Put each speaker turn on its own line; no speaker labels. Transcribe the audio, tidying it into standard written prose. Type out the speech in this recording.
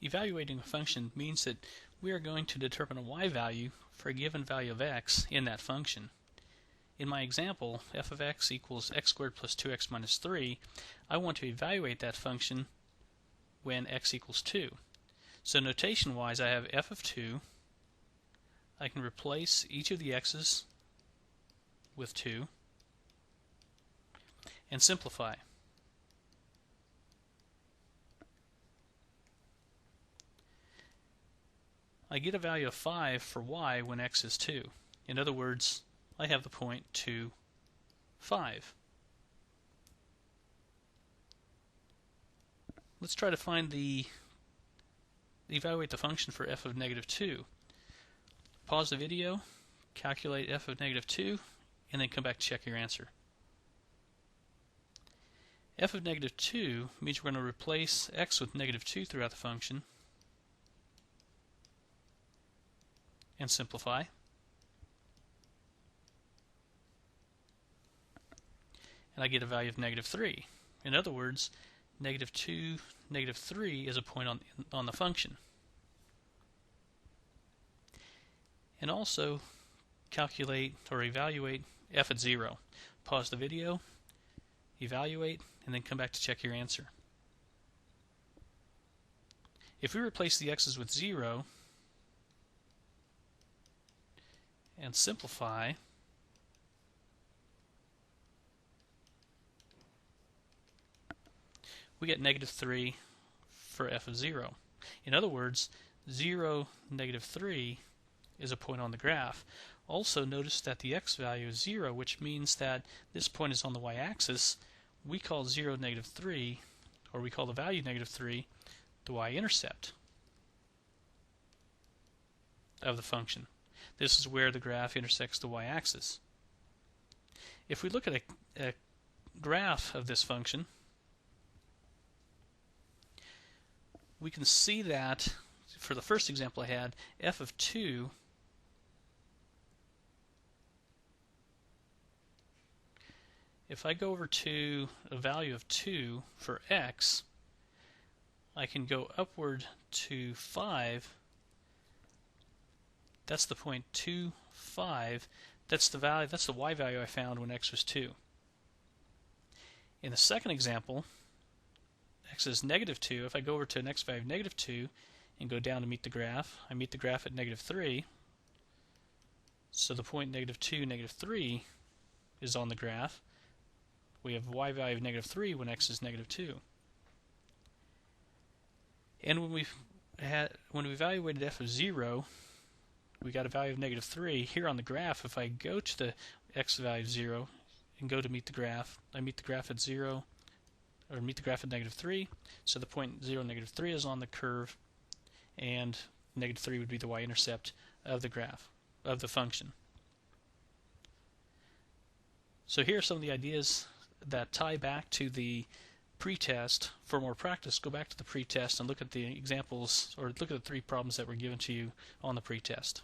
Evaluating a function means that we are going to determine a y value for a given value of x in that function. In my example, f of x equals x squared plus 2x minus 3, I want to evaluate that function when x equals 2. So notation-wise, I have f of 2. I can replace each of the x's with 2 and simplify. I get a value of 5 for y when x is 2. In other words, I have the point 2, 5. Let's try to evaluate the function for f of negative 2. Pause the video, calculate f of negative 2, and then come back to check your answer. F of negative 2 means we're going to replace x with negative 2 throughout the function and simplify. And I get a value of negative 3. In other words, negative 2, negative 3 is a point on the function. And also calculate or evaluate f at 0. Pause the video, evaluate, and then come back to check your answer. If we replace the x's with 0 and simplify, we get negative 3 for f of 0. In other words, 0, negative 3 is a point on the graph. Also notice that the x value is 0, which means that this point is on the y-axis. We call 0, negative 3, or we call the value negative 3, the y-intercept of the function. This is where the graph intersects the y-axis. If we look at a graph of this function, we can see that, for the first example I had, f of 2 if I go over to a value of 2 for x, I can go upward to 5. That's the point 2, 5. That's the value. That's the y value I found when x was 2. In the second example, x is negative 2. If I go over to an x value of negative 2 and go down to meet the graph, I meet the graph at negative 3. So the point negative 2, negative 3 is on the graph. We have y value of negative 3 when x is negative 2. And when we evaluated f of 0, we got a value of negative 3. Here on the graph, if I go to the x value of 0 and go to meet the graph, I meet the graph at 0, or meet the graph at negative 3. So the point 0, negative 3 is on the curve, and negative 3 would be the y-intercept of the graph, of the function. So here are some of the ideas that tie back to the pretest. For more practice, go back to the pretest and look at the examples, or look at the 3 problems that were given to you on the pretest.